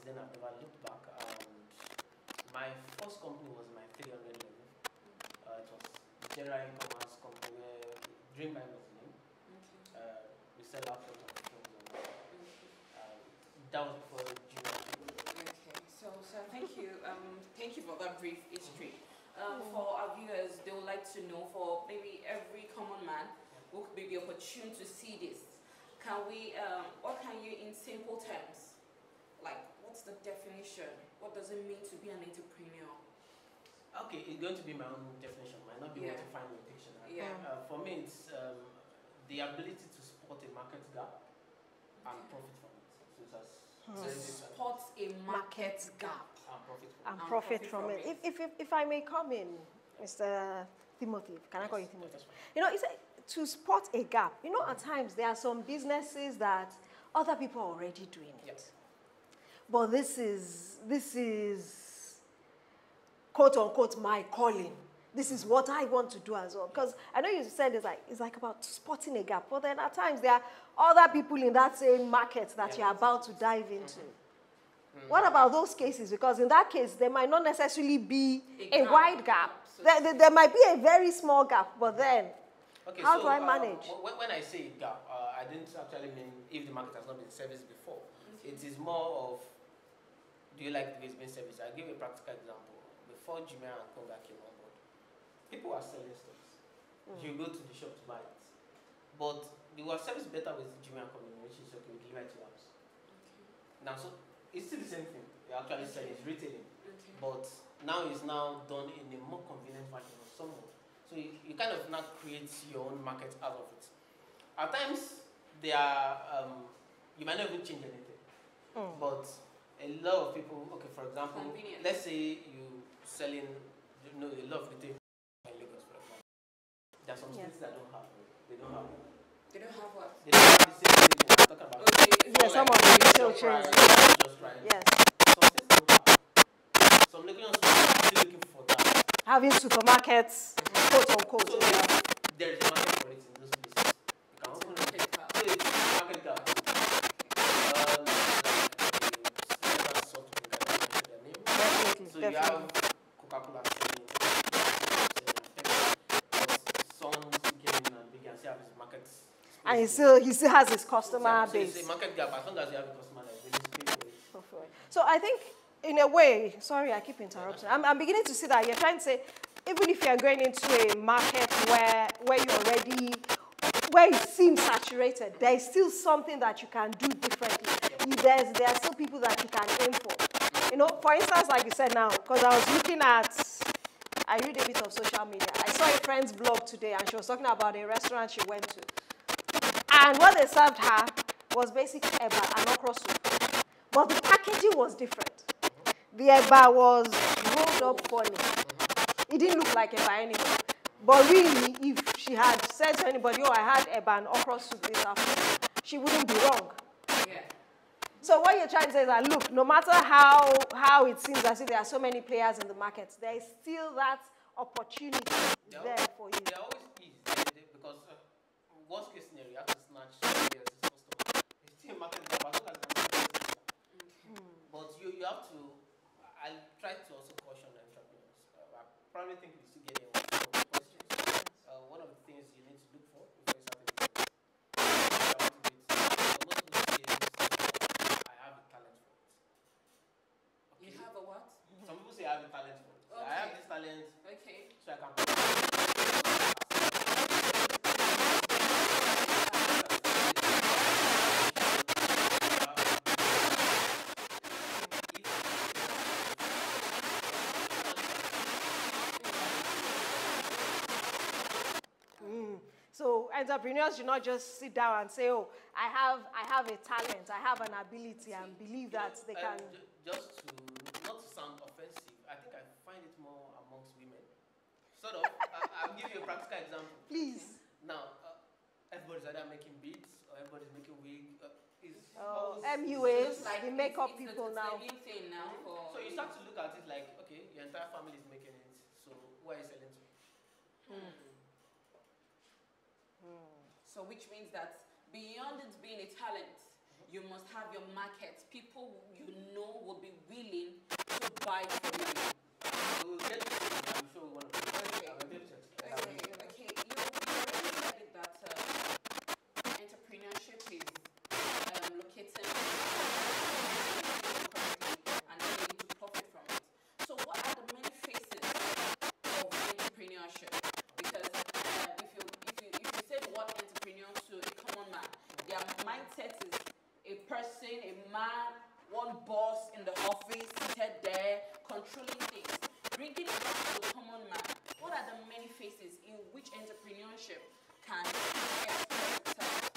then I've never looked back. And my first company was my 300 level. It was the general e-commerce company where Dreamline was the name. We sell laptops and phones and that was before Gmail. Okay, so thank you for that brief history. For our viewers, they would like to know, for maybe every common man who could be opportune to see this, can we, what can you, in simple terms, like what's the definition? What does it mean to be an entrepreneur? Okay, it's going to be my own definition. Might not be what you find in the dictionary. For me, it's the ability to spot a market gap and profit from it. So it's spot a market gap and profit from it. If I may come in, Mr. Timothy, can I call you Timothy? You know, it's to spot a gap. You know, at times there are some businesses that other people are already doing it. But this is quote unquote my calling. This is what I want to do as well. Because I know you said it's like about spotting a gap. But then at times there are other people in that same market that you're about to dive into. What about those cases? Because in that case, there might not necessarily be a wide gap. There might be a very small gap, but then how do I manage? When I say gap, I didn't actually mean if the market has not been serviced before. It is more of, do you like the way it's been serviced? I'll give you a practical example. Before Gmail and Konga came on board, people were selling stuff. You go to the shop to buy it. But they were serviced better with Gmail coming, which is okay, we deliver it to your house. Now, so it's still the same thing. You're actually selling, it's retailing. But now it's now done in a more convenient fashion of someone. So you kind of now create your own market out of it. At times, they are, you might not even change anything. But a lot of people, okay, for example, let's say you selling, a lot of retail in Lagos, for example. There are some states that don't have it. They don't have it. They don't have what? They don't have the same thing I'm talking about. Yeah, some of the retail chains. Yes. Some states don't have. Some Lagos are still looking for that. Having supermarkets, quote unquote. So there is a market for it in those places. You can open it. So it's a market gap. So you have Coca-Cola selling, Son's getting big and still have his market. And he still has his customer base. So it's a market gap as long as you have a customer that is willing to pay for it. So I think, in a way, sorry, I keep interrupting. I'm beginning to see that you're trying to say, even if you're going into a market where it seems saturated, there is still something that you can do differently. There are still people that you can aim for. You know, for instance, like you said now, because I was looking at, I read a bit of social media. I saw a friend's blog today, and she was talking about a restaurant she went to. And what they served her was basically eba and okra soup. But the packaging was different. The eba was rolled up funny. It didn't look like eba anymore. But really, if she had said to anybody, oh, I had eba and okra soup this afternoon, she wouldn't be wrong. So what you're trying to say is that, look, no matter how it seems as if there are so many players in the market, there is still that opportunity there for you. There always is, because worst case scenario, you have to snatch players' customers. It's still a market gap as long as the market is. But you have to, I try to also caution entrepreneurs. I probably think we still get a lot of questions. One of the things you need to look for before you start a business, you have a what? Some people say I have a talent for it. Okay. I have this talent, so I can. So entrepreneurs should not just sit down and say, oh, I have a talent, I have an ability, and believe that they can. Just to, not to sound offensive, I think I find it more amongst women. Sort of. I'll give you a practical example. Please. Now, everybody's either making beads or everybody's making wig. MUAs, like the makeup people now. So you start to look at it like, okay, your entire family is making it, so who are you selling to? So which means that beyond it being a talent, you must have your market. People you know will be willing to buy from you. We'll get to it. I'm sure we want to. Okay. Okay. You already said it that entrepreneurship is locating and then you to profit from it. So what are the many phases of entrepreneurship? Because if you say the word entrepreneur to a common man, their mindset is a person, a man, one boss in the office, seated there, controlling things. Bringing it back to the common man, what are the many phases in which entrepreneurship can express itself?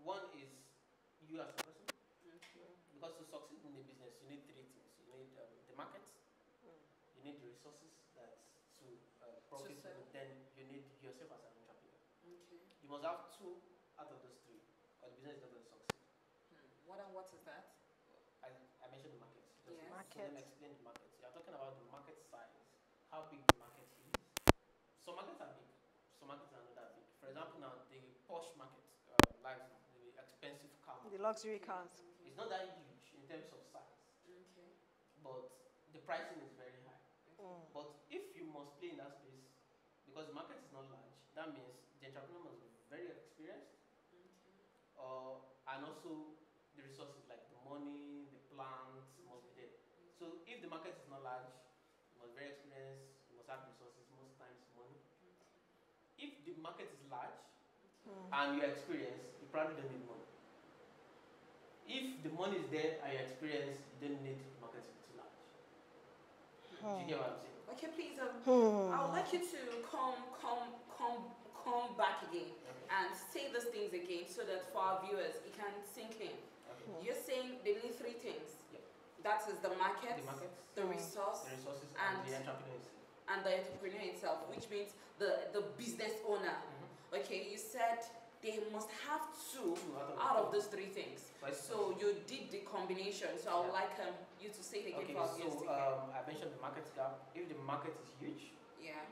One is you as a person. Because to succeed in the business, you need three things. You need the market, you need the resources that's to profit, then you need yourself as an entrepreneur. You must have two out of those three, or the business is not going to succeed. What is that? I mentioned the market. Yes. So let me explain the market. You are talking about the market size, how big the market is. Some markets are big, some markets are not that big. For example, now the posh market, like the expensive car market, The luxury cars. it's not that huge in terms of size, but the pricing is very high. But if you must play in that space, because the market is not large, that means the entrepreneur must be very experienced, and also the resources like the money, the plants must be there. So if the market is not large, you must be very experienced, you must have resources, most times money. If the market is large and you're experienced, you probably don't need money. If the money is there and you're experienced, you don't need the market to be too large. Do you get what I'm saying? Okay, please. I would like you to come back again and say these things again so that for our viewers it can sink in. You're saying they need three things. That is the market, the resources, and the entrepreneur itself. And the entrepreneur itself, which means the business owner. Okay, you said they must have two out of those three things. So you did the combination. So I would like you to say it again for our viewers. I mentioned the market gap. If the market is huge,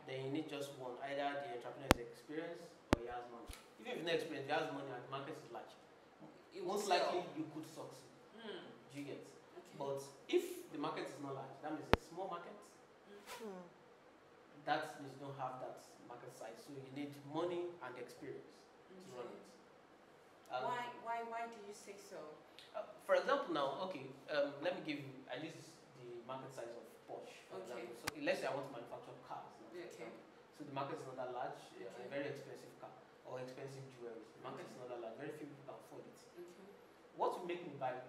then you need just one. Either the entrepreneur is experienced or he has money. If you have no experience, he has money and the market is large, most likely you could succeed. Do you get? But if the market is not large, that means a small market. That means you don't have that market size. So you need money and experience to run it. Why do you say so? For example, now, let me give you, I use the market size of Porsche, for example. So let's say I want to manufacture cars. So the market is not that large, a very expensive car or expensive jewelry. The market is not that large, very few people can afford it. What will make me buy it?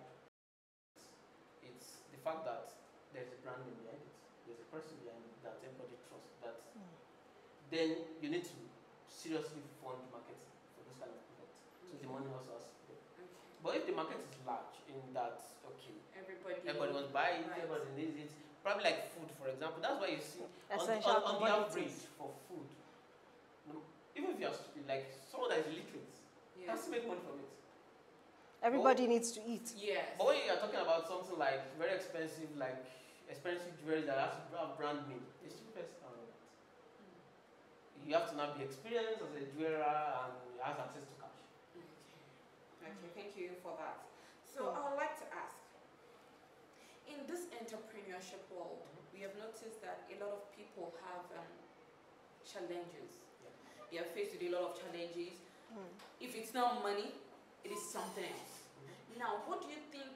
It's the fact that there's a brand name behind it. There's a person behind it that everybody trusts. That then you need to seriously fund marketing for this kind of product. So the money also has to go. But if the market is large, in that everybody wants to buy it, everybody needs it. Probably like food, for example. That's why you see on the average for food, even if you're stupid, like someone that is illiterate, can still make money from it. Everybody needs to eat. But when you are talking about something like very expensive, like expensive jewelry that has to have brand name, the stupid person can do that. You have to now be experienced as a jeweler and you have access to cash. Okay, thank you for that. So I would like to ask, in this entrepreneurship world, we have noticed that a lot of people have challenges. They are faced with a lot of challenges. If it's not money, it is something else. Now, what do you think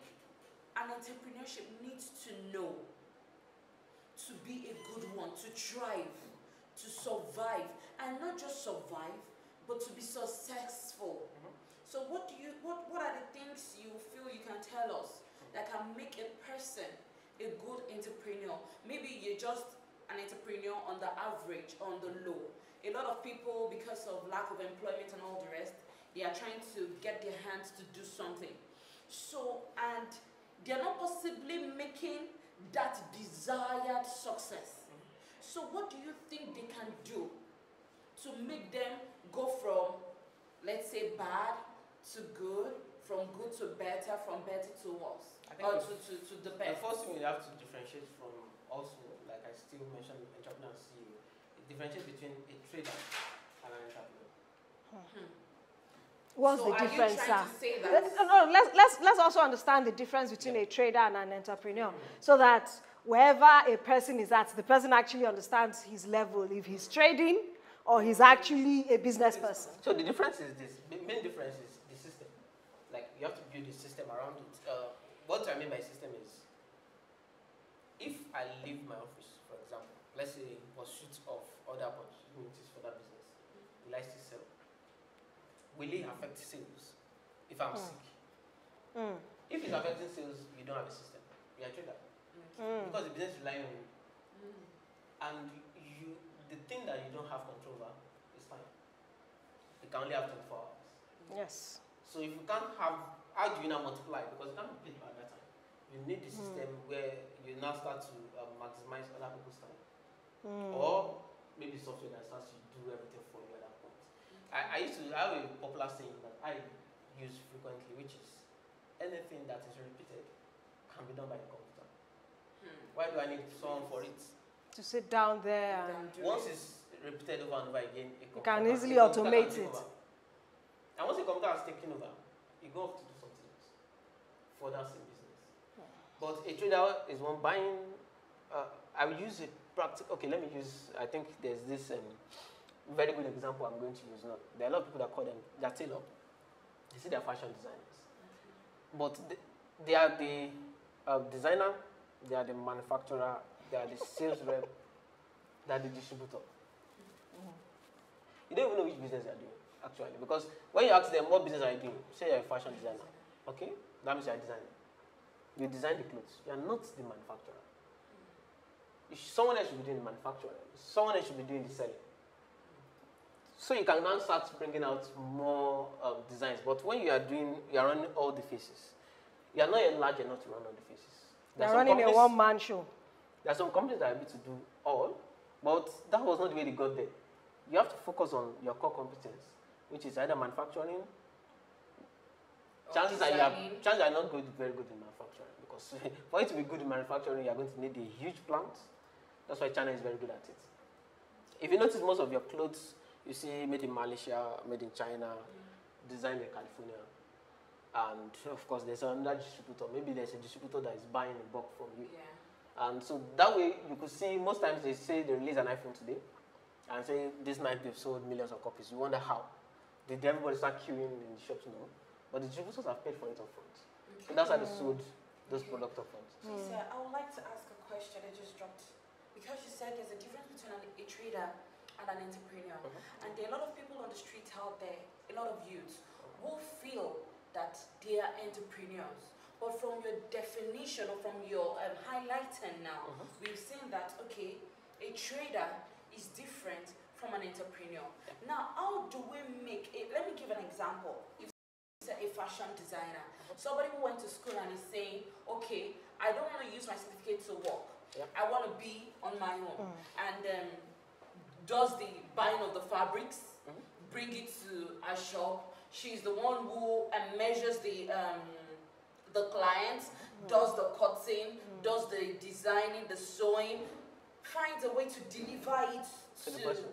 an entrepreneurship needs to know to be a good one, to thrive, to survive, and not just survive, but to be successful. So what are the things you feel you can tell us that can make a person a good entrepreneur? Maybe you're just an entrepreneur on the average, on the low. A lot of people, because of lack of employment and all the rest, they are trying to get their hands to do something. So, and they're not possibly making that desired success. So what do you think they can do to make them go from, let's say, bad to good, from good to better, from better to worse, or to the best? The first thing you have to differentiate from also, like I still mentioned, entrepreneur and CEO, it differentiates between a trader and an entrepreneur. What's So the difference, are you sir? trying to say that? No, let's also understand the difference between a trader and an entrepreneur, so that wherever a person is at, the person actually understands his level, if he's trading or he's actually a business person. So the difference is this. The main difference is the system. Like you have to build a system around it. What I mean by system is, if I leave my office, for example, let's say in pursuit of other opportunities for that business, will I still sell? Will it affect sales if I'm sick? If it's affecting sales, you don't have a system. You're a trader. Because the business rely on you. And the thing that you don't have control over is time. You can only have 24 hours. Yes. So if you can't have, how do you now multiply? Because you can't be paid by that time. You need the system where you now start to maximize other people's time. Or maybe software that starts to do everything for you at that point. I used to have a popular saying that I use frequently, which is anything that is repeated can be done by the computer. Why do I need someone for it? To sit down there and Once it's repeated over and over again, you can easily automate it. And once the computer has taken over, you go off to do something else for that same business. But a trader is one buying. I will use a practical. Okay, let me use. I think there's this very good example I'm going to use now. There are a lot of people that call them they're tailor. They say they're fashion designers, but they are the designer, they are the manufacturer, they are the sales rep, they are the distributor. You don't even know which business they are doing, actually, because when you ask them what business are you doing, say you're a fashion designer. Okay, that means you're a designer. You design the clothes. You are not the manufacturer. Someone else should be doing the manufacturing. Someone else should be doing the selling. So you can now start bringing out more designs. But when you are running all the faces, you are not yet large enough to run all the faces. They're running a one-man show. There are some companies that are able to do all, but that was not the way they got there. You have to focus on your core competence, which is either manufacturing. Chances are not going to be very good in manufacturing, because for you to be good in manufacturing, you are going to need a huge plant. That's why China is very good at it. If you notice, most of your clothes you see made in Malaysia, made in China, designed in California, and of course there's another distributor. Maybe there's a distributor that is buying a bulk from you. Yeah. And so that way you could see, most times they say they release an iPhone today and say this night they've sold millions of copies. You wonder how. Did everybody start queuing in the shops? No. But the distributors have paid for it up front. Okay. So that's how they sold those products up front. Please, I would like to ask a question that just dropped. Because you said there's a difference between a trader and an entrepreneur. And there are a lot of people on the street out there, a lot of youths, who feel that they are entrepreneurs. But from your definition or from your highlighting now, we've seen that, okay, a trader is different from an entrepreneur. Now, how do we make it? Let me give an example. If a fashion designer, somebody who went to school and is saying, okay, I don't want to use my certificate to work. I want to be on my own. And does the buying of the fabrics, bring it to a shop. She's the one who measures the clients, does the cutting, does the designing, the sewing, finds a way to deliver it to the person.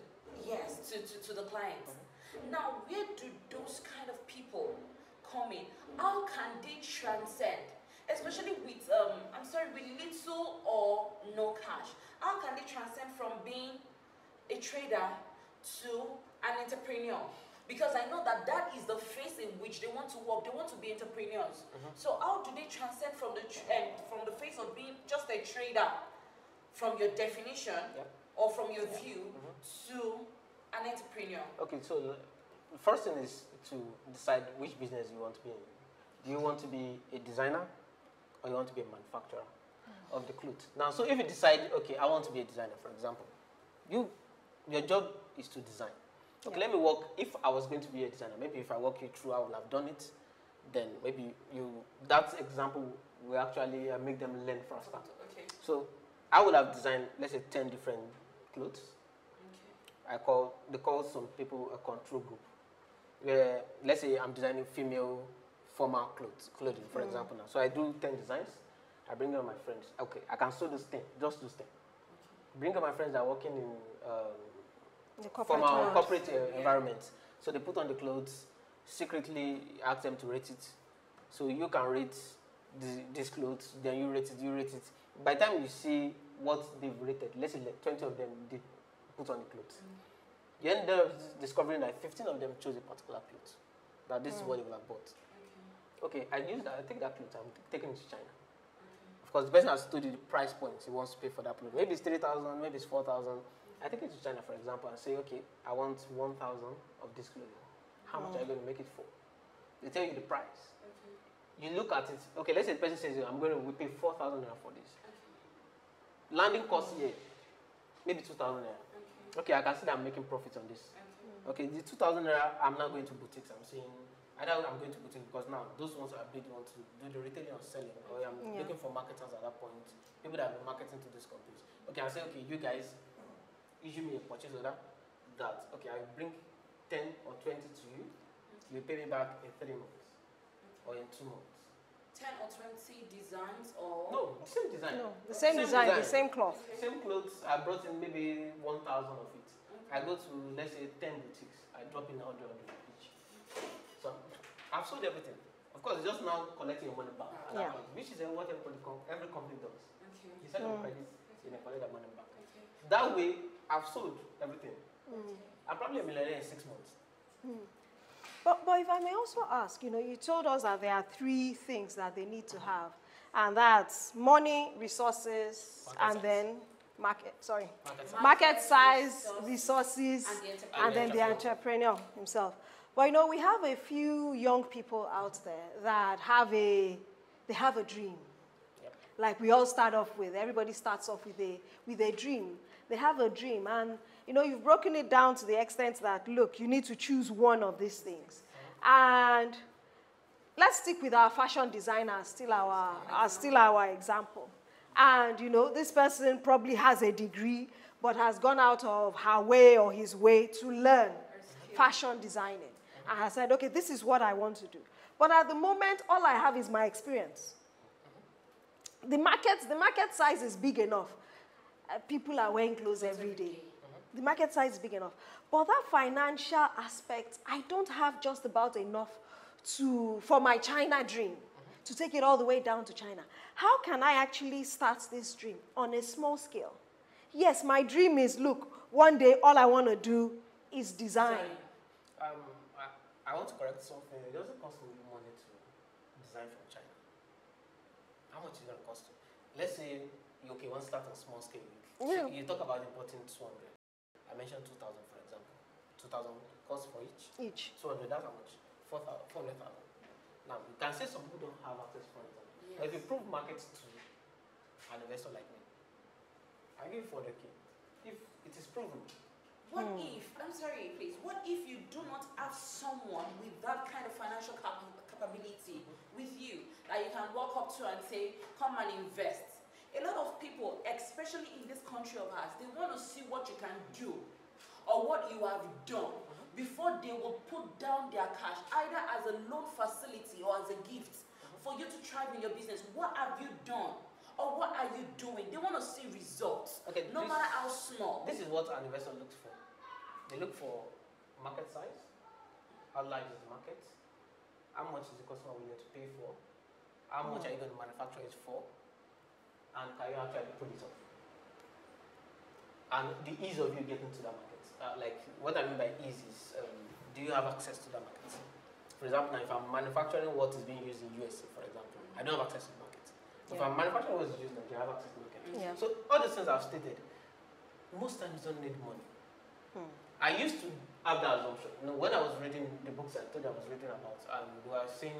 Yes, to the client. Now, where do those kind of people come in? How can they transcend? Especially with, with little or no cash. How can they transcend from being a trader to an entrepreneur? Because I know that is the phase in which they want to work. They want to be entrepreneurs. So how do they transcend from the phase of being just a trader, from your definition or from your view, to an entrepreneur? Okay, so the first thing is to decide which business you want to be in. Do you want to be a designer or you want to be a manufacturer of the clothes? Now, so if you decide, okay, I want to be a designer, for example, your job is to design. Okay, let me work. If I was going to be a designer, maybe if I walk you through, I would have done it. Then maybe that example will actually make them learn faster. Okay. So I would have designed, let's say, 10 different clothes. Okay. They call some people a control group. Where, let's say I'm designing female formal clothing, for example now. So I do 10 designs. I bring on my friends. Okay, I can sew those 10, just those 10. Bring on my friends that are working in the corporate formal corporate environment. So they put on the clothes, secretly ask them to rate it. So you can rate these clothes, then you rate it. By the time you see what they've rated, let's say like 20 of them did put on the clothes. You end up discovering that 15 of them chose a particular cloth. That this is what they will have bought. Okay, I take that cloth, I'm taking it to China. Of course, the person has told you the price points he wants to pay for that cloth. Maybe it's 3,000, maybe it's 4,000. I take it to China, for example, and say, okay, I want 1,000 of this clothing. How much are you going to make it for? They tell you the price. You look at it. Okay, let's say the person says, I'm going to pay 4,000 naira for this. Landing cost here, maybe 2,000 naira. Okay, I can see that I'm making profit on this. Okay, the 2,000 naira, I'm not going to boutiques. I'm saying, either I'm going to boutiques because now those ones are big ones to do the retailing or selling, or I'm looking for marketers at that point, people that have been marketing to these companies. Okay, I say, okay, you guys issue me a purchase order that, okay, I bring 10 or 20 to you, you pay me back in 3 months or in 2 months. 10 or 20 designs or? No, the same design. No, the same design, the same cloth. Same clothes, I brought in maybe 1,000 of it. I go to, let's say, 10 boutiques, I drop in 100 each. So I've sold everything. Of course, it's just now collecting your money back at that point, which is what every company does. You sell your credit, you collect that money back. That way, I've sold everything. I'm probably a millionaire in 6 months. But if I may also ask, you told us that there are 3 things that they need to have, and that's money, resources, and then market size, resources, and then the entrepreneur himself. But we have a few young people out there that have a dream. Like we all start off with, everybody starts off with a dream. They have a dream, and you've broken it down to the extent that, look, you need to choose one of these things. And let's stick with our fashion designer as still our example. And this person probably has a degree, but has gone out of her way or his way to learn fashion designing. And has said, okay, this is what I want to do. But at the moment, all I have is my experience. The market size is big enough. People are wearing clothes every day. The market size is big enough. But that financial aspect, I don't have just about enough for my China dream, to take it all the way down to China. How can I actually start this dream on a small scale? Yes, my dream is, look, one day all I want to do is design. I want to correct something. It doesn't cost me money to design from China. How much is it going to cost you? Let's say you want to start on small scale. You talk about importing 200. I mentioned 2,000, for example. 2,000 cost for each? 200, that's how much? 400,000. Now, you can say some people don't have access, for example. But if you prove markets to an investor like me, I give you 400K. If it is proven. What if, I'm sorry, please, what if you do not have someone with that kind of financial capability with you that you can walk up to and say, come and invest? A lot of people, especially in this country of ours, they want to see what you can do or what you have done before they will put down their cash, either as a loan facility or as a gift for you to thrive in your business. What have you done? Or what are you doing? They want to see results, no matter how small. This is what an investor looks for. They look for market size, how large is the market, how much is the customer willing to pay for, how much are you going to manufacture it for, and can you actually pull it off? And the ease of you getting to that market. Like, what I mean by ease is, do you have access to that market? For example, now if I'm manufacturing what is being used in USA, for example, I don't have access to the market. If I'm manufacturing what is used in Nigeria, I have access to the market. So all the things I've stated, most times you don't need money. I used to have that assumption. You know, when I was reading the books I told you I was reading about, and we were seeing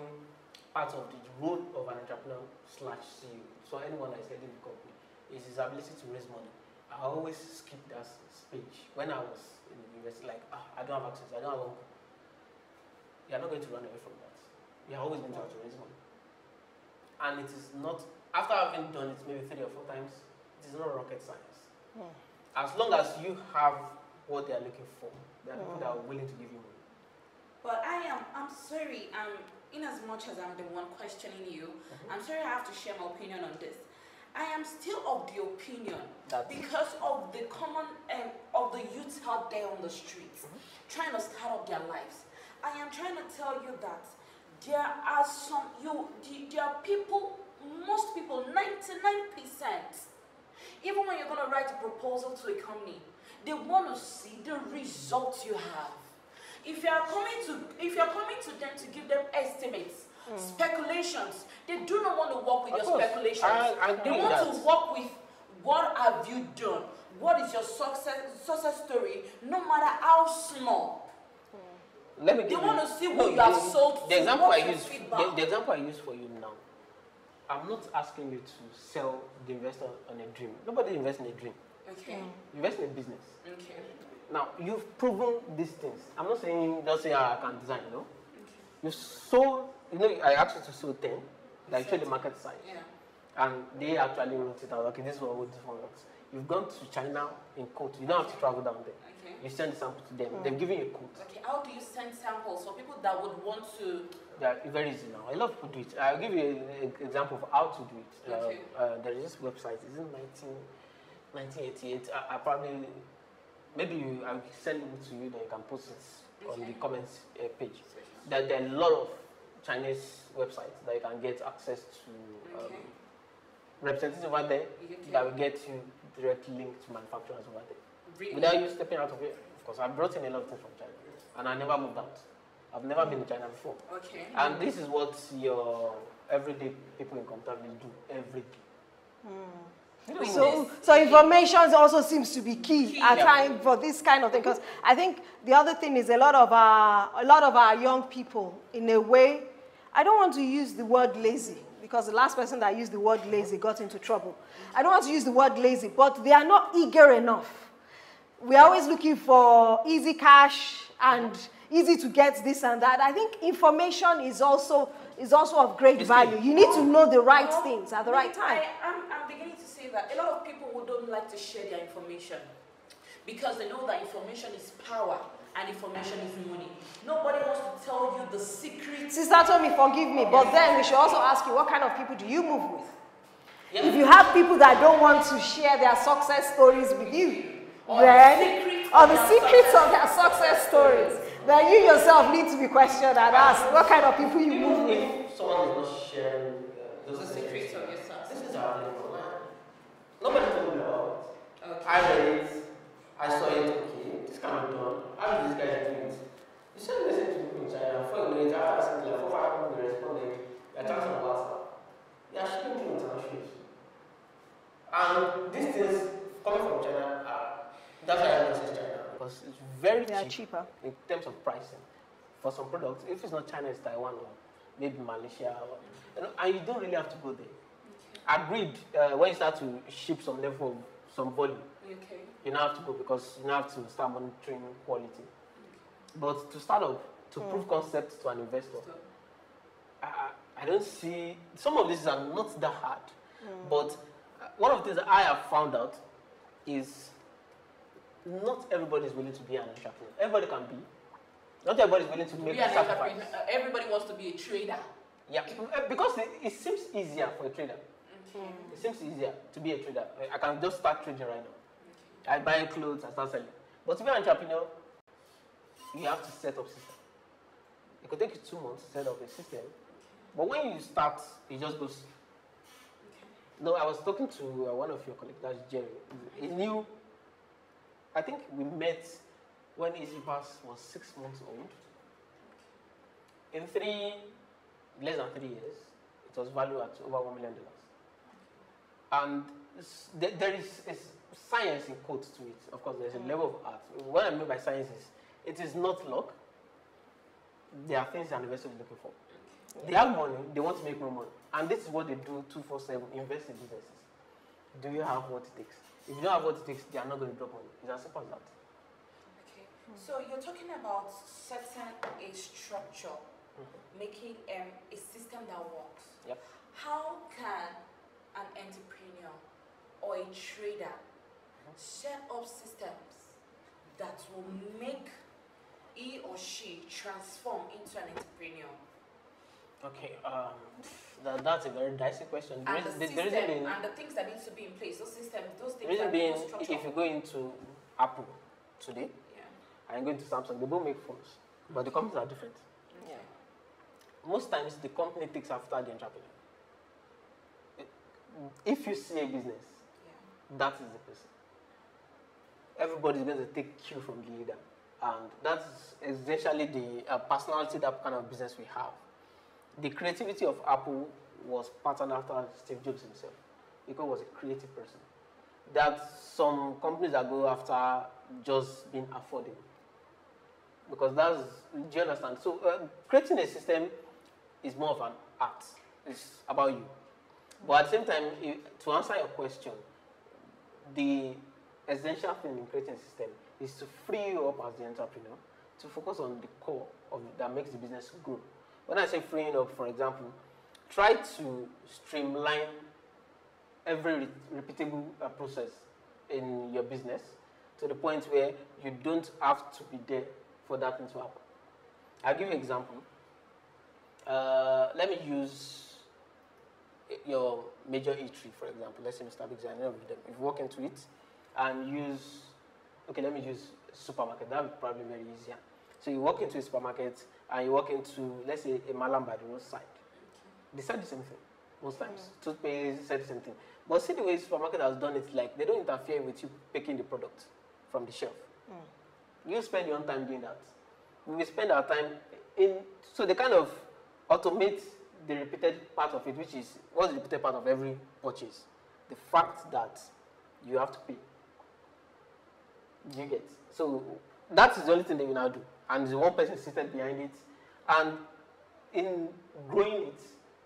part of the role of an entrepreneur slash CEO. So anyone that is heading the company is his ability to raise money. I always skip that stage. When I was in the university, like, I don't have access, I don't have uncle. You are not going to run away from that. You are always going to have to raise money. And it is not, after having done it maybe 3 or 4 times, it is not rocket science. As long as you have what they are looking for, there are people that are willing to give you money. But I'm sorry, in as much as I'm the one questioning you, I'm sorry I have to share my opinion on this. I am still of the opinion that because of the common, of the youth out there on the streets, trying to start up their lives, I am trying to tell you that there are there are people, most people, 99%, even when you're going to write a proposal to a company, they want to see the results you have. If you are coming to them to give them estimates, speculations, they do not want to work with your speculations. They want to work with what have you done? What is your success story, no matter how small. They want to see what you have sold. The example I use for you now, I'm not asking you to sell the investor on a dream. Nobody invests in a dream. Okay. Invest in a business. Okay. Now, you've proven these things. I'm not saying just say I can design, no? Okay. You sold, I asked you to sell 10, like show the market size. Yeah. And they actually wrote it out, okay, this is what this one works. You've gone to China in quote, you don't have to travel down there. Okay. You send the sample to them, they've given you a quote. Okay, how do you send samples for people that would want to? Yeah, very easy now. A lot of people do it. I'll give you an example of how to do it. Okay. There is this website, it's in 1988. I probably, maybe I'll send it to you, then you can post it on the comments page. There are a lot of Chinese websites that you can get access to representatives over there that will get you direct link to manufacturers over there. Really? Without you stepping out of it, of course, I've brought in a lot of things from China, and I never moved out. I've never been to China before. Okay. And this is what your everyday people in computer will do every day. So information also seems to be key at times for this kind of thing, because I think the other thing is a lot of our young people, in a way, I don't want to use the word lazy, because the last person that used the word lazy got into trouble. I don't want to use the word lazy, but they are not eager enough. We are always looking for easy cash and easy to get this and that. I think information is also of great value. You need to know the right things at the right time. I'm beginning to say that a lot of people who don't like to share their information because they know that information is power and information is money. Nobody wants to tell you the secret. Sister told me, forgive me, but then we should also ask you, what kind of people do you move with? If you have people that don't want to share their success stories with you, or the secrets of their success stories, then you yourself need to be questioned and asked what kind of people you move with. If someone is not sharing those secrets of your success, this is our level. Nobody told me about it. Okay. I read it, I saw it, okay, this can be done. How do these guys do it? You send a message to people in China, 4 minutes after asking, like 4 5 people responded, you're chatting on WhatsApp. You are shipping things on ships. And these things coming from China that's why I don't say China, because it's very cheaper in terms of pricing. For some products, if it's not China, it's Taiwan or maybe Malaysia, and you don't really have to go there. Agreed, when you start to ship some level of some volume, you don't have to go because you don't have to start monitoring quality. But to start up, to prove concept to an investor, I don't see, some of these are not that hard, but one of the things that I have found out is not everybody is willing to be an entrepreneur. Everybody can be. Not everybody is willing to make sacrifice. Everybody wants to be a trader. Yeah, because it seems easier for a trader. It seems easier to be a trader. I can just start trading right now. I buy clothes, I start selling. But to be an entrepreneur, you have to set up system. It could take you 2 months to set up a system. But when you start, it just goes. No, I was talking to one of your colleagues, that's Jerry. He knew. I think we met when EasyPass was 6 months old. In less than 3 years, it was valued at over $1 million. And there is science in quotes to it. Of course, there's a level of art. What I mean by science is It is not luck. There are things an investor is looking for. They have money, they want to make more money. And this is what they do 247, invest in businesses. Do you have what it takes? If you don't have what it takes, they are not going to drop money. It's as simple as that. Okay. So you're talking about setting a structure, making a system that works. Yep. How can an entrepreneur or a trader set up systems that will make he or she transform into an entrepreneur? Okay, that's a very dicey question. And the things that need to be in place, those systems, those things reason that being, need structure. if you go into Apple today, and you go into Samsung, they both make phones, but the companies are different. Yeah. Most times, the company takes after the entrepreneur. If you see a business, that is the person. Everybody is going to take cue from the leader. And that's essentially the personality, that kind of business we have. The creativity of Apple was patterned after Steve Jobs himself, because he was a creative person. That some companies that go after just being affordable. Because that's, do you understand? So creating a system is more of an art. It's about you. But at the same time, to answer your question, the essential thing in creating a system is to free you up as the entrepreneur to focus on the core of that makes the business grow. When I say freeing up, for example, try to streamline every repeatable process in your business to the point where you don't have to be there for that thing to happen. I'll give you an example. Let me use your major eatery, for example. Let's say Mr. Biggs, I know of them. If you walk into it and use, okay, let me use supermarket. That would probably be very easier. So you walk into a supermarket and you walk into, let's say, a malam by the roadside. They said the same thing most times. Toothpaste said the same thing. But see the way supermarket has done it, like they don't interfere with you picking the product from the shelf. You spend your own time doing that. We spend our time in, so they kind of automate the repeated part of it, which is, what's the repeated part of every purchase? The fact that you have to pay. Do you get? So that is the only thing they will now do. And the one person seated behind it. And in growing it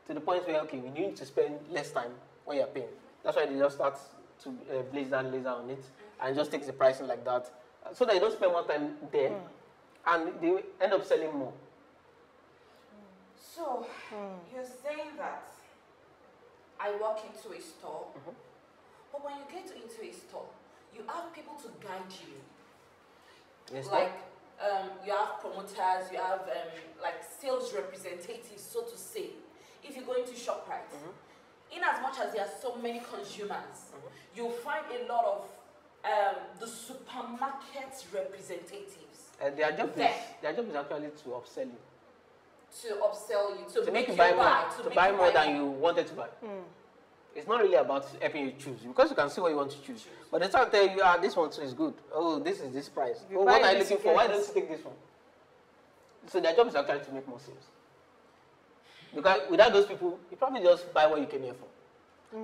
to the point where, okay, we need to spend less time when you're paying. That's why they just start to blaze down laser on it and just takes the pricing like that. So that you don't spend more time there and they end up selling more. So, you're saying that I walk into a store, but when you get into a store, you have people to guide you. Yes, like, you have promoters, you have like sales representatives, so to say. If you go into ShopRite, in as much as there are so many consumers, you'll find a lot of the supermarket representatives. Their job is actually to upsell you. To upsell you, to make you buy more buy than you wanted to buy. It's not really about helping you choose, because you can see what you want to choose. But they try to tell you, this one too is good. Oh, this is this price. Oh, what are you looking for? Why don't you take this one? So their job is actually to make more sales. Because without those people, you probably just buy what you came here for.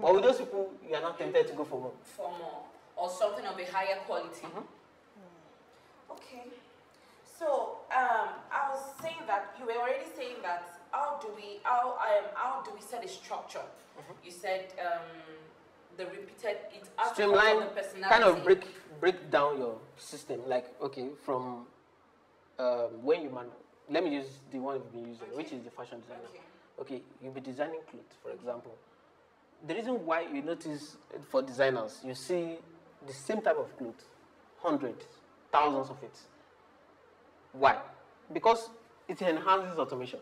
But with those people, you are not tempted to go for more. For more. Or something of a higher quality. Okay. So, I was saying that, you were already saying that, how do we set a structure? You said the repeated, it has to come from the personality. Kind of break down your system. Like, okay, from when you let me use the one you've been using, which is the fashion designer. Okay, you'll be designing clothes, for example. The reason why you notice for designers, you see the same type of clothes, hundreds, thousands of it. Why? Because it enhances automation.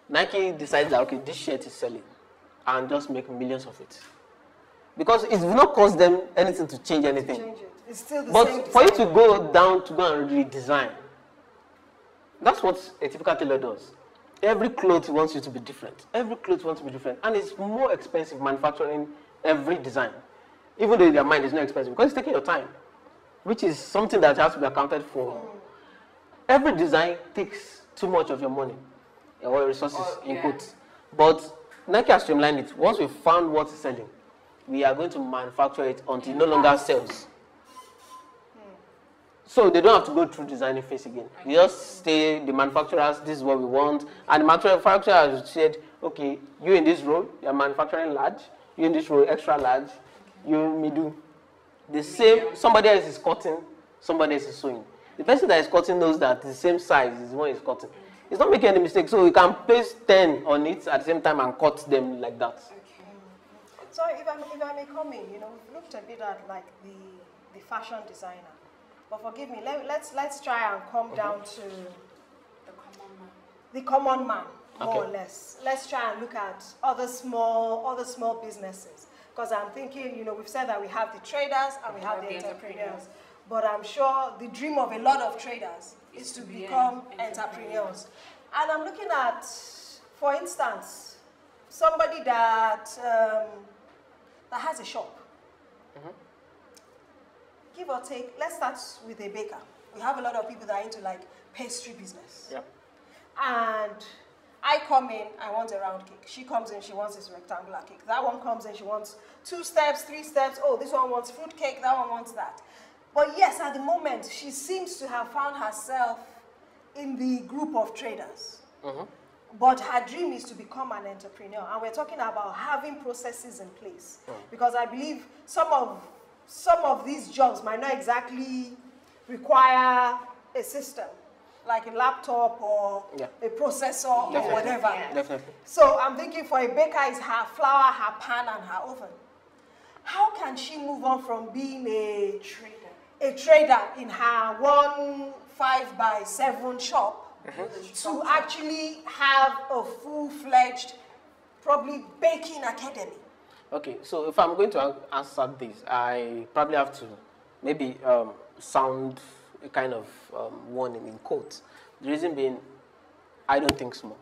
Nike decides that, okay, this shirt is selling, and just make millions of it. Because it will not cost them anything to change anything. It's still the but same for you design. to go down to go and redesign, that's what a typical tailor does. Every cloth wants you to be different. Every cloth wants to be different. And it's more expensive manufacturing every design. Even though in their mind it's not expensive, because it's taking your time, which is something that has to be accounted for. Every design takes too much of your money or resources, input. But Nike has streamlined it. Once we've found what is selling, we are going to manufacture it until it no longer sells. So they don't have to go through designing phase again. They just stay, the manufacturers, this is what we want. And the manufacturer said, okay, you in this role, you're manufacturing large, you in this role, extra large, you middle. The same, somebody else is cutting, somebody else is sewing. The person that is cutting knows that the same size is the one is cutting. It's not making any mistake, so you can place 10 on it at the same time and cut them like that. Okay. So if I may come in, we've looked a bit at like the fashion designer. But forgive me, let's try and come down to the common man, more or less. Let's try and look at other small businesses. Because I'm thinking, we've said that we have the traders and we have the entrepreneurs. But I'm sure the dream of a lot of traders is to become entrepreneurs. And I'm looking at, for instance, somebody that has a shop. Give or take, let's start with a baker. We have a lot of people that are into like pastry business. Yep. And I come in, I want a round cake. She comes in, she wants this rectangular cake. That one comes in, she wants 2 steps, 3 steps. Oh, this one wants fruit cake, that one wants that. But yes, at the moment, she seems to have found herself in the group of traders. But her dream is to become an entrepreneur. And we're talking about having processes in place. Because I believe some of these jobs might not exactly require a system, like a laptop or a processor or whatever. Definitely. So I'm thinking for a baker is her flour, her pan, and her oven. How can she move on from being a trader in her 1 5x7 shop to actually have a full-fledged, probably baking academy? Okay, so if I'm going to answer this, I probably have to maybe sound a kind of warning in quotes. The reason being, I don't think small.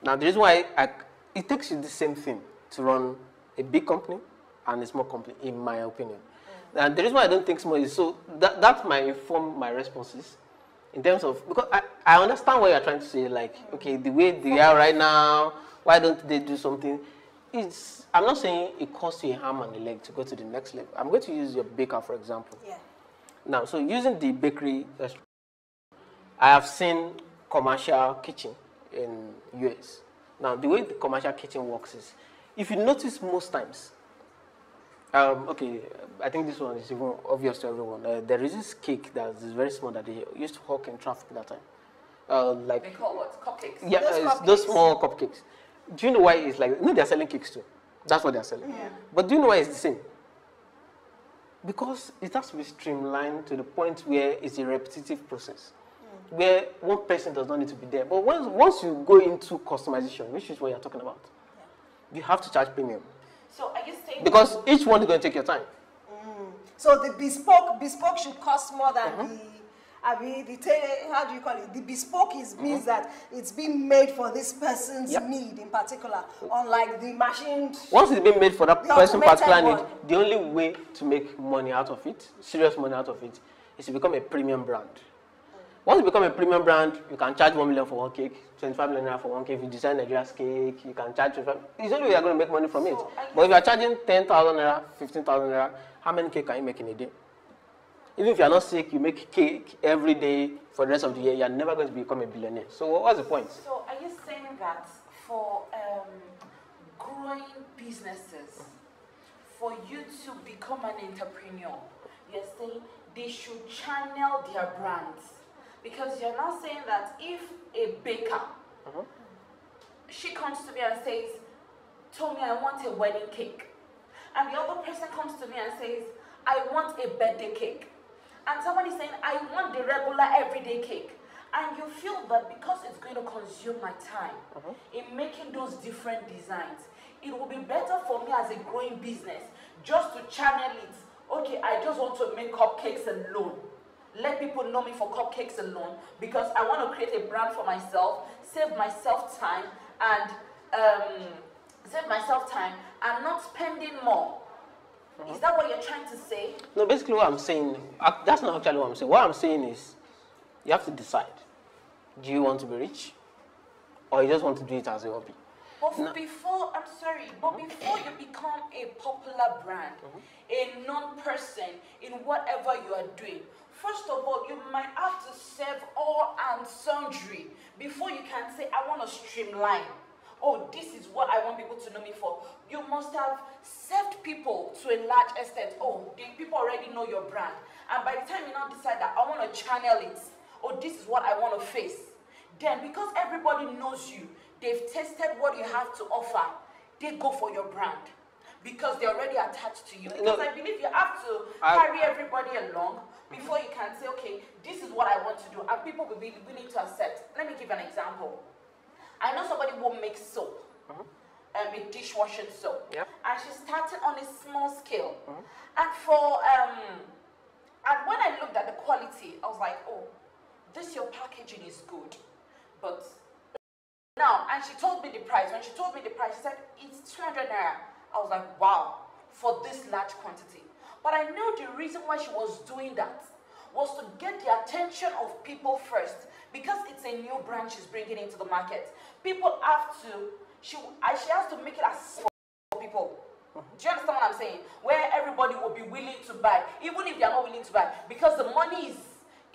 Now, the reason why it takes you the same thing to run a big company and a small company, in my opinion. And the reason why I don't think small is so that might inform my responses in terms of, because I understand what you're trying to say, like, okay, the way they are right now, why don't they do something? I'm not saying it costs you a arm and a leg to go to the next level. I'm going to use your baker, for example. Yeah. Now, so using the bakery, I have seen commercial kitchen in US. Now, the way the commercial kitchen works is, if you notice most times, okay, I think this one is even obvious to everyone. There is this cake that is very small that they used to hawk in traffic that time. They call what? Cupcakes? Yeah, those small cupcakes. Do you know why it's like, no, they're selling cakes too. That's what they're selling. Yeah. But do you know why it's the same? Because it has to be streamlined to the point where it's a repetitive process, where one person does not need to be there. But once you go into customization, which is what you're talking about, you have to charge premium. So I guess because each one is going to take your time. So the bespoke should cost more than how do you call it? The bespoke means that it's being made for this person's need in particular, unlike the machined. Once it's been made for that person's particular need, one. the only way to make money out of it, serious money out of it, is to become a premium brand. Once you become a premium brand, you can charge 1 million for one cake, 25 million for one cake. If you design Nigeria's cake, you can charge 25. It's the only way you're going to make money from it. But if you're charging 10,000 naira, 15,000 naira, how many cake can you make in a day? Even if you're not sick, you make cake every day for the rest of the year, you're never going to become a billionaire. So what's the point? So are you saying that for growing businesses, for you to become an entrepreneur, you're saying they should channel their brands? Because you're now saying that if a baker, she comes to me and says, Tommy, I want a wedding cake. And the other person comes to me and says, I want a birthday cake. And somebody is saying, I want the regular everyday cake. And you feel that because it's going to consume my time in making those different designs, it will be better for me as a growing business just to channel it. Okay, I just want to make cupcakes alone. Let people know me for cupcakes alone because I want to create a brand for myself, save myself time and not spending more. Is that what you're trying to say? No, basically what I'm saying, that's not actually what I'm saying. What I'm saying is, you have to decide. Do you want to be rich? Or you just want to do it as a hobby? But before you become a popular brand, a known person in whatever you are doing, first of all, you might have to serve all and sundry before you can say, I want to streamline. Oh, this is what I want people to know me for. You must have served people to a large extent. Oh, the people already know your brand. And by the time you now decide that I want to channel it, oh, this is what I want to face. Then because everybody knows you, they've tested what you have to offer, they go for your brand. Because they're already attached to you. Because I believe you have to carry everybody along before you can say, okay, this is what I want to do. And people will be willing to accept. Let me give an example. I know somebody who makes soap, a dishwashing soap. Yep. And she started on a small scale. And and when I looked at the quality, I was like, oh, this your packaging is good. But now, and she told me the price. When she told me the price, she said, it's 200 naira. I was like, wow, for this large quantity. But I knew the reason why she was doing that was to get the attention of people first. Because it's a new brand she's bringing into the market. People have to, she has to make it as for people. Do you understand what I'm saying? Where everybody will be willing to buy, even if they are not willing to buy. Because the money is,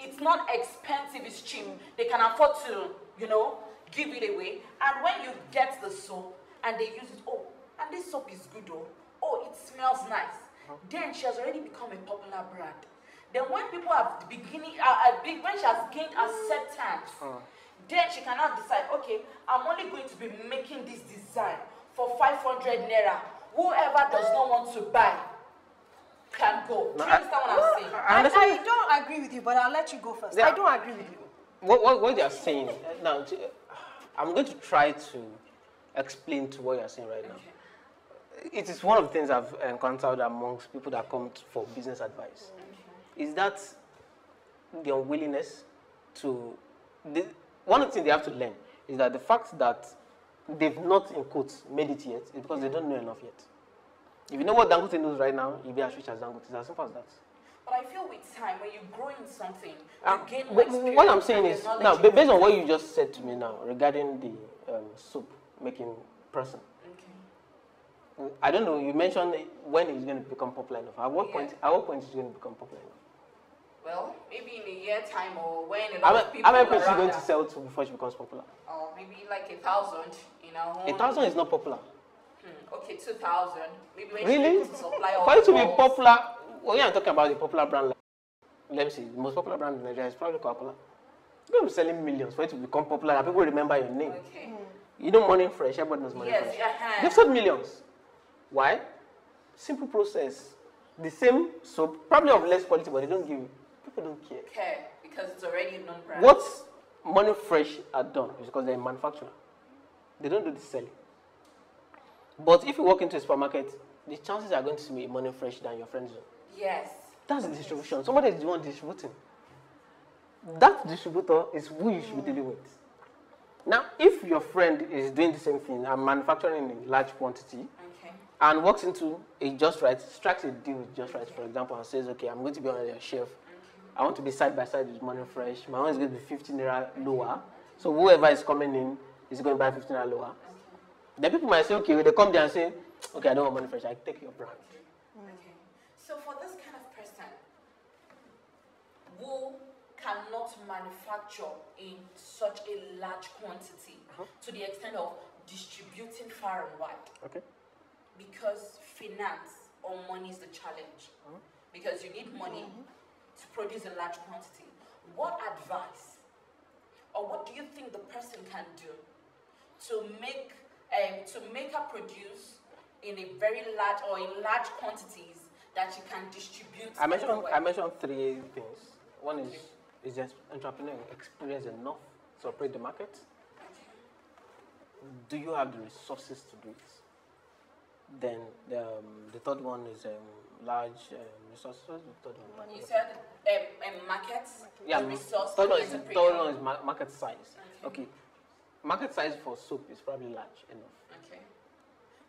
it's not expensive, it's cheap. They can afford to, you know, give it away. And when you get the soap and they use it, oh, and this soap is good though. Oh, it smells nice. Then she has already become a popular brand. Then when people have beginning, when she has gained acceptance, then she cannot decide, okay, I'm only going to be making this design for 500 naira. Whoever does not want to buy can go. Do you understand what I'm saying? I don't agree with you, but I'll let you go first. Yeah. I don't agree with you. What they are saying, now, I'm going to try to explain to what you're saying right now. It is one of the things I've encountered amongst people that come for business advice. Is that the unwillingness to... one of the things they have to learn is that the fact that they've not, in quotes, made it yet is because they don't know enough yet. If you know what Dangote knows right now, you'll be as rich as Dangote. It's as simple as that. But I feel with time, when you grow in something, you gain more experience. What I'm saying is, now, based on what you just said to me now regarding the soap making person, I don't know, you mentioned when it's going to become popular enough. At what point is it going to become popular enough? Well, maybe in a year time or when a lot of people how many people is she going to sell to before she becomes popular? Or maybe like 1,000, you know. 1,000 is not popular. Okay, 2,000. Maybe when really? She supply all for it to be balls. popular, when you're talking about a popular brand, let me see, the most popular brand in Nigeria is probably Coca-Cola. You're going to be selling millions for it to become popular and people remember your name. Okay. You know Morning Fresh, everybody knows Morning Fresh. Yes, They've sold millions. Why? Simple process. The same soap, probably of less quality, but they don't give you. People don't care. Because it's already a known brand. What Morning Fresh are done is because they're a manufacturer. They don't do the selling. But if you walk into a supermarket, the chances are going to see Morning Fresh than your friend's own. Yes. That's the distribution. Somebody is the one distributing. That distributor is who you should be dealing with. Now, if your friend is doing the same thing and manufacturing in large quantity, and walks into a Just Right, strikes a deal with Just Right, for example, and says, okay, I'm going to be on your shelf. I want to be side by side with Morning Fresh. My one is going to be 15 naira lower. So whoever is coming in is going to buy 15 naira lower. Then people might say, okay, when they come there and say, okay, I don't want Morning Fresh, I take your brand. Okay. So for this kind of person who cannot manufacture in such a large quantity to the extent of distributing far and wide. Okay. Because finance or money is the challenge. Because you need money to produce a large quantity. What advice or what do you think the person can do to make her produce in a very large or in large quantities that she can distribute? I mentioned three things. One is just entrepreneur experience enough to operate the market. Do you have the resources to do it? Then the third one is large resources. The third one. You said markets. Yeah, the resource. Third one is market size. Okay, market size for soap is probably large enough. Okay,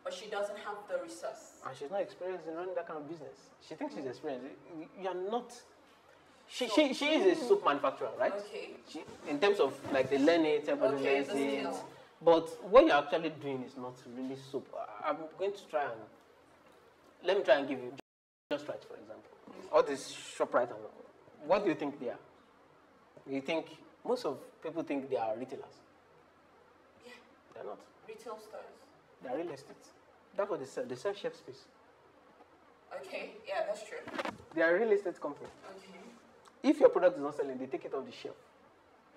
but she doesn't have the resource. And she's not experienced in running that kind of business. She thinks she's experienced. You are not. She is a soap manufacturer, right? Okay. In terms of like they learn it, everybody learns it. But what you're actually doing is not really soap. I'm going to try and let me try and give you Just Right, for example. All this ShopRite and What do you think they are? You think most of people think they are retailers? Yeah. They're not. Retail stores. They're real estate. That's what they sell. They sell shelf space. Okay, yeah, that's true. They are a real estate company. Okay. If your product is not selling, they take it off the shelf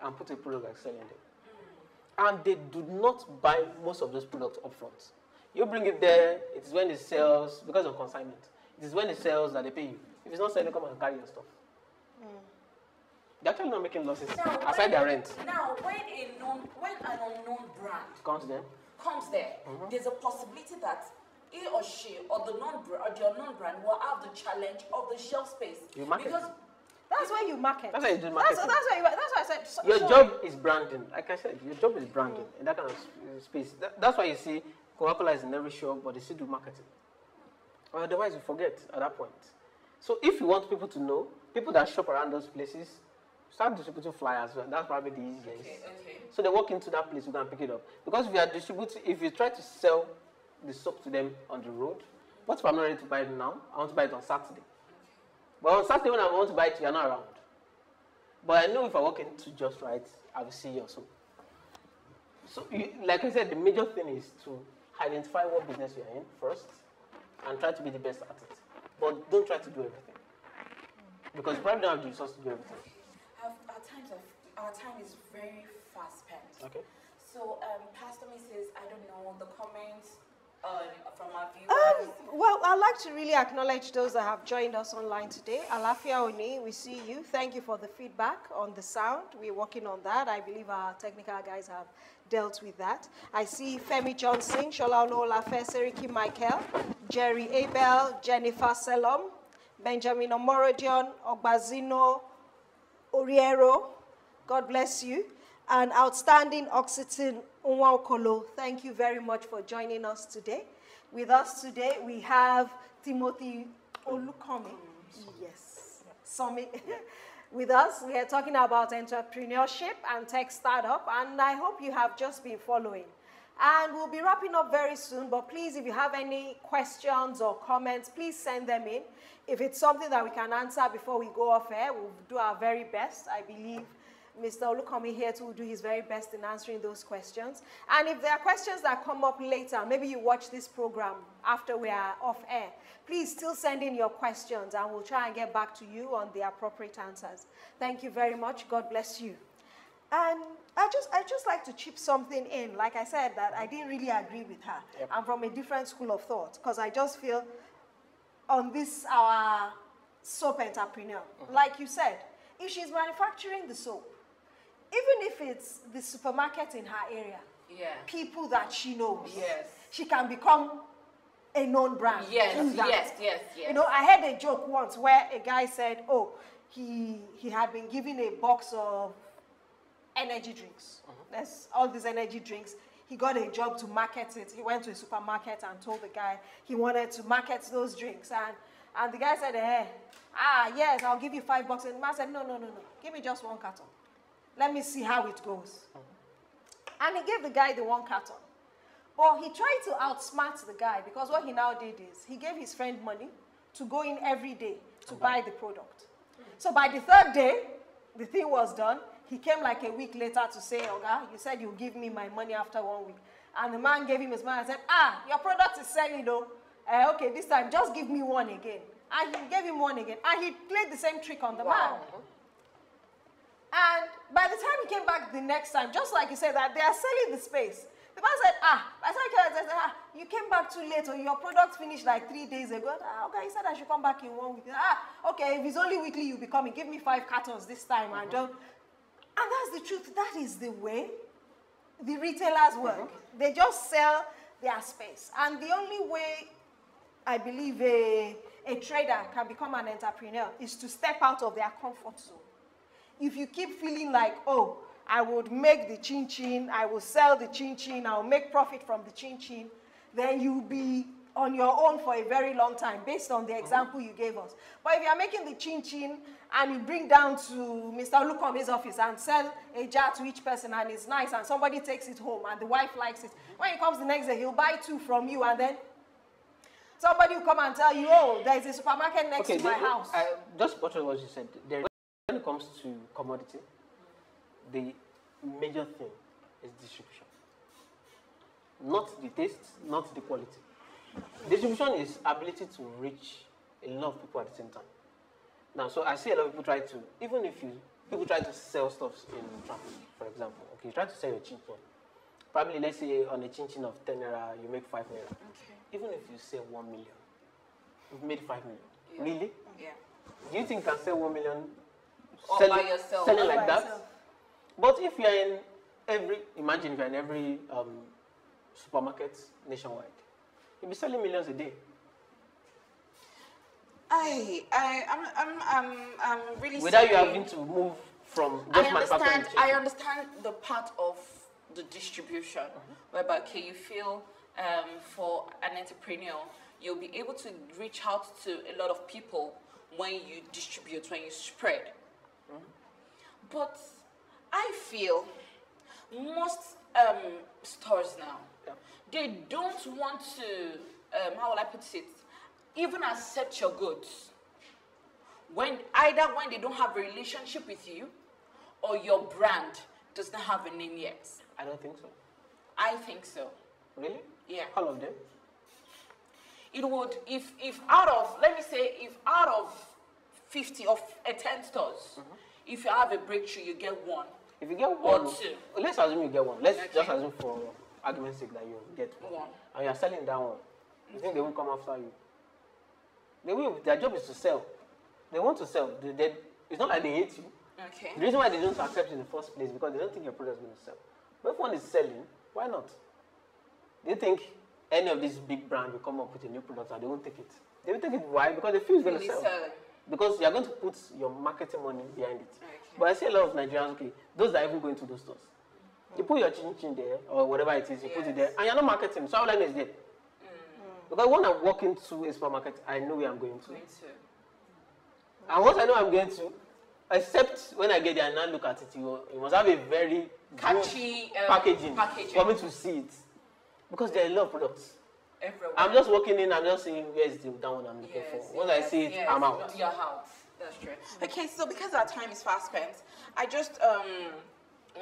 and put a product that's selling there. And they do not buy most of those products upfront. You bring it there, it is when it sells, because of consignment. It is when it sells that they pay you. If it's not selling, come and carry your stuff. They're actually not making losses, aside their rent. Now, when an unknown brand Comes there. there's a possibility that he or she or the unknown brand will have the challenge of the shelf space. You market. Because That's where you market. That's why you do marketing. That's why I said. Your job is branding. Like I said, your job is branding in that kind of space. That's why you see Coca-Cola is in every shop, but they still do marketing. Or otherwise, you forget at that point. So if you want people to know, people that shop around those places, start distributing flyers. That's probably the easiest. Okay. So they walk into that place, you can pick it up. Because if you are distributing, if you try to sell the soap to them on the road, what if I'm not ready to buy it now? I want to buy it on Saturday. But on Saturday when I want to buy it, you're not around. But I know if I walk into Just Right, I will see your soap. So, like I said, the major thing is to identify what business you're in first and try to be the best at it. But don't try to do everything. Because you probably don't have the resources to do everything. Our time is very fast spent. Okay. So, Pastor Mrs., I don't know, the comments from our viewers. Well, I'd like to really acknowledge those that have joined us online today. Alafia Oni, we see you. Thank you for the feedback on the sound. We're working on that. I believe our technical guys have dealt with that. I see Femi Johnson, Shola Olafe, Seriki Michael, Jerry Abel, Jennifer Selom, Benjamin Omorodion, Ogbazino Oriero. God bless you. And outstanding Oxyton Unwaokolo, thank you very much for joining us today. With us today, we have Timothy Olukome. Yes, Summit. With us, we are talking about entrepreneurship and tech startup, and I hope you have just been following. And we'll be wrapping up very soon, but please, if you have any questions or comments, please send them in. If it's something that we can answer before we go off air, we'll do our very best. I believe Mr. Olukome here will do his very best in answering those questions. And if there are questions that come up later, maybe you watch this program after we are off air, please still send in your questions and we'll try and get back to you on the appropriate answers. Thank you very much. God bless you. And I just like to chip something in. Like I said, that I didn't really agree with her. Yep. I'm from a different school of thought because I just feel on this, our soap entrepreneur, like you said, if she's manufacturing the soap, even if it's the supermarket in her area, people that she knows, she can become a known brand. Yes. You know, I heard a joke once where a guy said, oh, he had been given a box of energy drinks. That's all these energy drinks. He got a job to market it. He went to a supermarket and told the guy he wanted to market those drinks. And the guy said, yes, I'll give you $5. And the man said, no. Give me just one carton. Let me see how it goes. And he gave the guy the one carton. But he tried to outsmart the guy because what he now did is he gave his friend money to go in every day to buy the product. So by the third day, the thing was done. He came like a week later to say, Oga, you said you'll give me my money after 1 week. And the man gave him his money and said, your product is selling though. Okay, this time just give me one again. And he gave him one again. And he played the same trick on the man. And by the time he came back the next time, just like he said that they are selling the space. The man said, you came back too late or your product finished like 3 days ago. Okay, he said I should come back in 1 week. Okay, if it's only weekly, you'll be coming. Give me 5 cartons this time. And that's the truth. That is the way the retailers work. They just sell their space. And the only way I believe a trader can become an entrepreneur is to step out of their comfort zone. If you keep feeling like, oh, I would make the chin-chin, I will sell the chin-chin, I'll make profit from the chin-chin, then you'll be on your own for a very long time based on the example you gave us. But if you're making the chin-chin and you bring down to Mr. Olukome's office and sell a jar to each person and it's nice and somebody takes it home and the wife likes it, when he comes the next day, he'll buy 2 from you and then somebody will come and tell you, oh, there's a supermarket next to my house. Just what you said. when it comes to commodity, the major thing is distribution. Not the taste, not the quality. Distribution is ability to reach a lot of people at the same time. Now, so I see a lot of people try to, even if people try to sell stuff in traffic, for example. Okay, you try to sell your chin chin. Probably, let's say on a chin chin of 10 naira, you make 5 naira. Okay. Even if you sell 1 million, you've made 5 million. Yeah. Really? Yeah. Do you think you can sell 1 million All by yourself. selling All like by that? yourself. But if you're in imagine if you're in every supermarket nationwide, you'll be selling millions a day. I'm really Without you sorry. having to move from just manufacturing. I understand the part of the distribution, whereby okay, you feel for an entrepreneur, you'll be able to reach out to a lot of people when you distribute, when you spread. But I feel most stores now, they don't want to, how will I put it, even accept your goods. Either when they don't have a relationship with you, or your brand does not have a name yet. I don't think so. I think so. Really? Yeah. All of them? It would, if out of, let me say, if out of 50 or 10 stores, if you have a breakthrough, you get one. If you get one, Or two. let's assume you get one. Let's Okay. just assume for argument's sake that you get one. One. And you're selling that one. You think they won't come after you? They will. Their job is to sell. They want to sell. It's not like they hate you. Okay. The reason why they don't accept you in the first place is because they don't think your product is going to sell. But if one is selling, why not? Do you think any of these big brands will come up with a new product and they won't take it? They will take it. Why? Because they feel it's going to Really sell. selling. Because you are going to put your marketing money behind it. Okay. But I see a lot of Nigerians, okay, those that are even going to those stores. You put your chin there, or whatever it is, you put it there, and you're not marketing, so how long is it? Because when I walk into a supermarket, I know where I'm going to. And once I know I'm going to, except when I get there and now look at it, you must have a very Catchy good packaging for me to see it. Because there are a lot of products. Everywhere. I'm just walking in, I'm just saying, where's the that one I'm looking for. Once I see it, I'm out. You're out. That's true. Okay, so because our time is fast spent, I just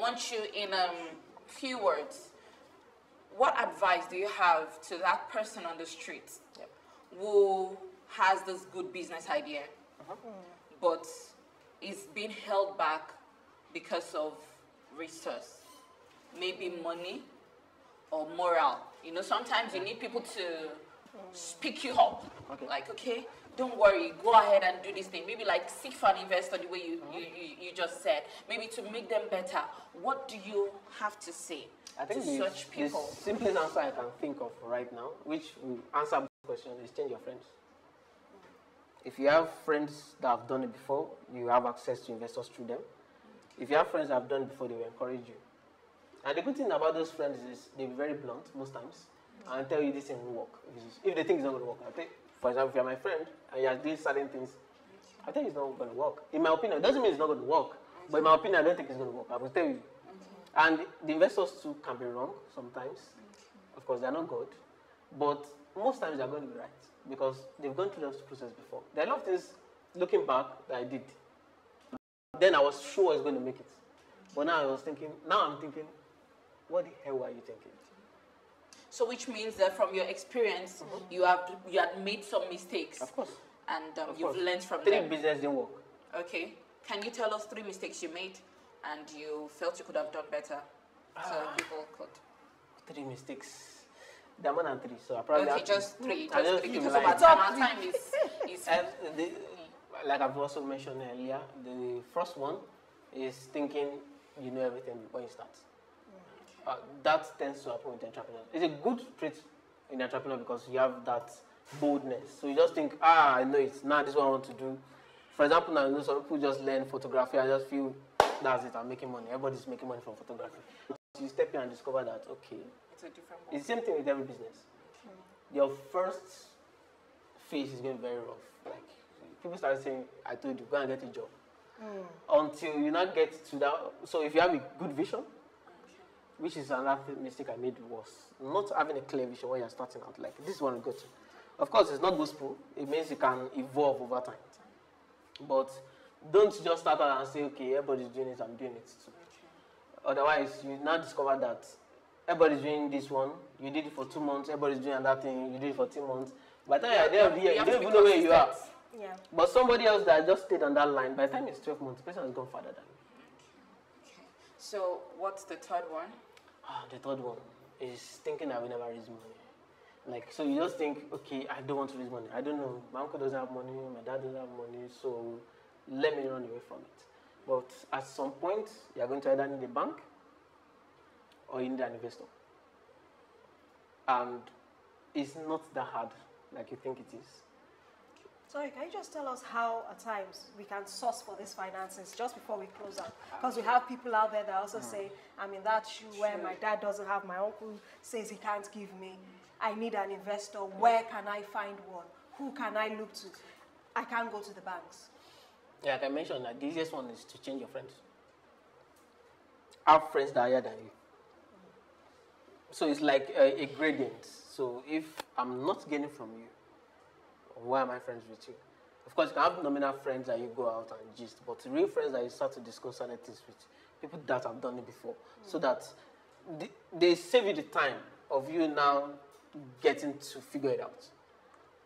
want you in few words. What advice do you have to that person on the street who has this good business idea, but is being held back because of resource, maybe money or moral? You know, sometimes you need people to speak you up. Okay. Like, okay, don't worry, go ahead and do this thing. Maybe like seek for an investor the way you just said. Maybe to make them better. What do you have to say I think to such people? the simplest answer I can think of right now, which will answer the question, is change your friends. If you have friends that have done it before, you have access to investors through them. If you have friends that have done it before, they will encourage you. And the good thing about those friends is they'll be very blunt most times and tell you this thing won't work. If they think it's not going to work, I think, for example, if you're my friend and you're doing certain things, I think it's not going to work. In my opinion, it doesn't mean it's not going to work, but in my opinion, I don't think it's going to work. I will tell you. And the investors too can be wrong sometimes. Of course, they're not good, but most times they're going to be right because they've gone through this process before. There are a lot of things, looking back, that I did. Then I was sure I was going to make it. But now I'm thinking, what the hell were you thinking? So which means that from your experience, you had made some mistakes. Of course. And Of you've course. learned from Three them. business didn't work. Okay. Can you tell us 3 mistakes you made and you felt you could have done better? So people could. 3 mistakes. There are more than 3, so I probably Okay, have to- just 3. I Just just 3. keep Because lying. our time is Like I've also mentioned earlier, the first one is thinking you know everything before you start. That tends to happen with entrepreneurs. It's a good trait in entrepreneur because you have that boldness. So you just think, I know it. Now this is what I want to do. For example, now some people just learn photography and just feel that's it. I'm making money. Everybody's making money from photography. You step in and discover that it's a different it's the same thing with every business. Your first phase is going to be very rough. Like people start saying, "I told you, go and get a job." Until you not get to that. So if you have a good vision, which is another mistake I made, was not having a clear vision when you're starting out. Like this is what we go to. Of course, it's not gospel. It means you can evolve over time. But Don't just start out and say, okay, everybody's doing it, I'm doing it too. Okay. Otherwise, you now discover that everybody's doing this one, you did it for 2 months, everybody's doing another thing, you did it for 3 months. By the time you're at the end of the year, you don't even know where you are. Yeah. But somebody else that just stayed on that line, by the time it's 12 months, the person has gone further than you. Okay. So, what's the third one? The third one is thinking that we never raise money. Like, so you just think, okay, I don't want to raise money. I don't know. My uncle doesn't have money, my dad doesn't have money, so let me run away from it. But at some point, you're going to either need a bank or you need an investor. And it's not that hard like you think it is. Sorry, can you just tell us how at times we can source for these finances just before we close out? Because we have people out there that also say, I'm in that shoe where my dad doesn't have, my uncle says he can't give me. I need an investor. Where can I find one? Who can I look to? I can't go to the banks. Yeah, like I mentioned, that the easiest one is to change your friends. Have friends that are higher than you. So it's like a gradient. So if I'm not getting from you, why am I friends with you? Of course, you can have nominal friends that you go out and gist, but real friends that you start to discuss certain things with, people that have done it before, so that they save you the time of you now getting to figure it out.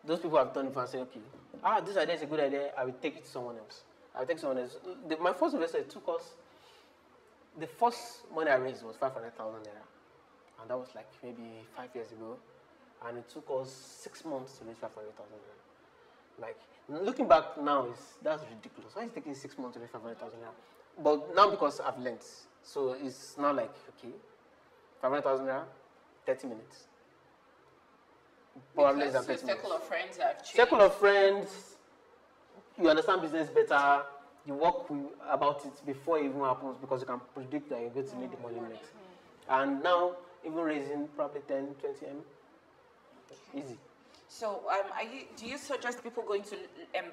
Those people have done it and say, okay, this idea is a good idea, I will take it to someone else. My first investor, it took us, the first money I raised was 500,000 naira. And that was like maybe 5 years ago. And it took us 6 months to raise 500,000 naira. Like, looking back now, that's ridiculous. Why is it taking 6 months to raise 500,000 naira? But now because I've learned, so it's now like, okay, 500,000 naira, 30 minutes. Probably less than 30 minutes. Circle of friends have changed. Circle of friends, you understand business better, you work about it before it even happens because you can predict that you're going to need the money next. And now, even raising probably 10, 20 M, easy. So, do you suggest people going to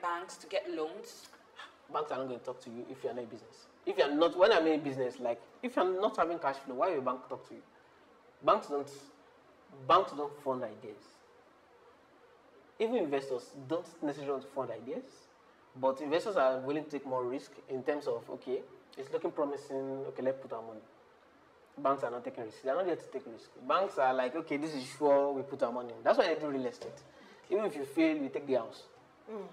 banks to get loans? Banks are not going to talk to you if you're not in business. If you're not, when I mean business, like, if you're not having cash flow, why will a bank talk to you? Banks don't fund ideas. Even investors don't necessarily want to fund ideas, but investors are willing to take more risk in terms of, okay, it's looking promising, okay, let's put our money. Banks are not taking risks. They're not there to take risks. Banks are like, okay, this is sure, we put our money in. That's why they do real estate. Even if you fail, we take the house. Okay.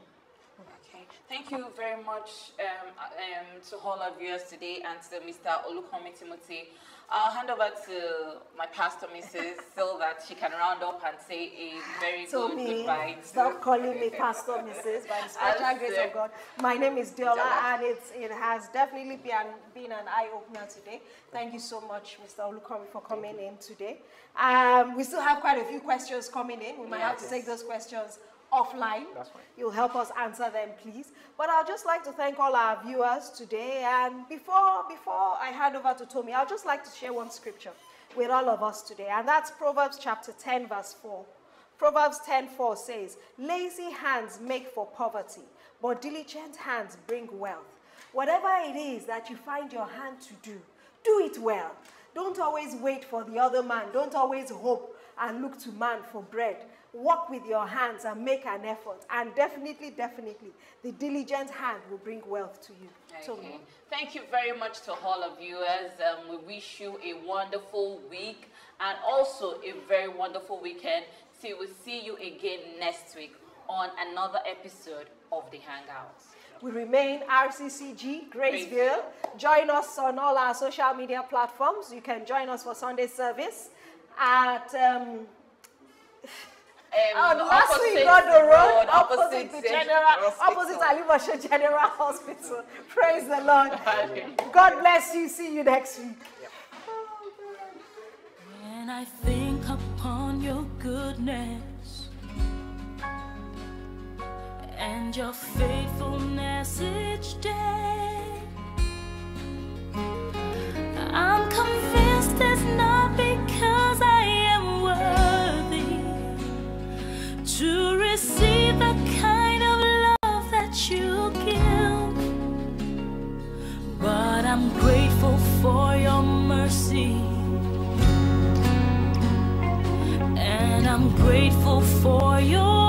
Thank you very much to all our viewers today and to Mr. Olukomi Timothy. I'll hand over to my pastor, Mrs. so that she can round up and say a very good goodbye. Stop calling me Pastor Mrs. by the special grace of God. My name is Diola, and it has definitely been an eye-opener today. Thank you so much, Mr. Olukomi, for coming in today. We still have quite a few questions coming in. We might have to take those questions offline. That's fine. You'll help us answer them, please. But I'd just like to thank all our viewers today. And before I hand over to Tommy, I'd just like to share one scripture with all of us today. And that's Proverbs chapter 10, verse 4. Proverbs 10:4 says, lazy hands make for poverty, but diligent hands bring wealth. Whatever it is that you find your hand to do it well. Don't always wait for the other man. Don't always hope and look to man for bread. Work with your hands and make an effort. And definitely, the diligent hand will bring wealth to you. Okay. Thank you very much to all of you. We wish you a wonderful week and also a very wonderful weekend. So we'll see you again next week on another episode of The Hangouts. We remain RCCG, Graceville. Join us on all our social media platforms. You can join us for Sunday service at... last week got the road opposite Alibasha General Hospital. Praise the Lord. God bless you. See you next week. When I think upon your goodness and your faithfulness each day, I'm convinced it's not because I am worthy to receive the kind of love that you give, but I'm grateful for your mercy, and I'm grateful for your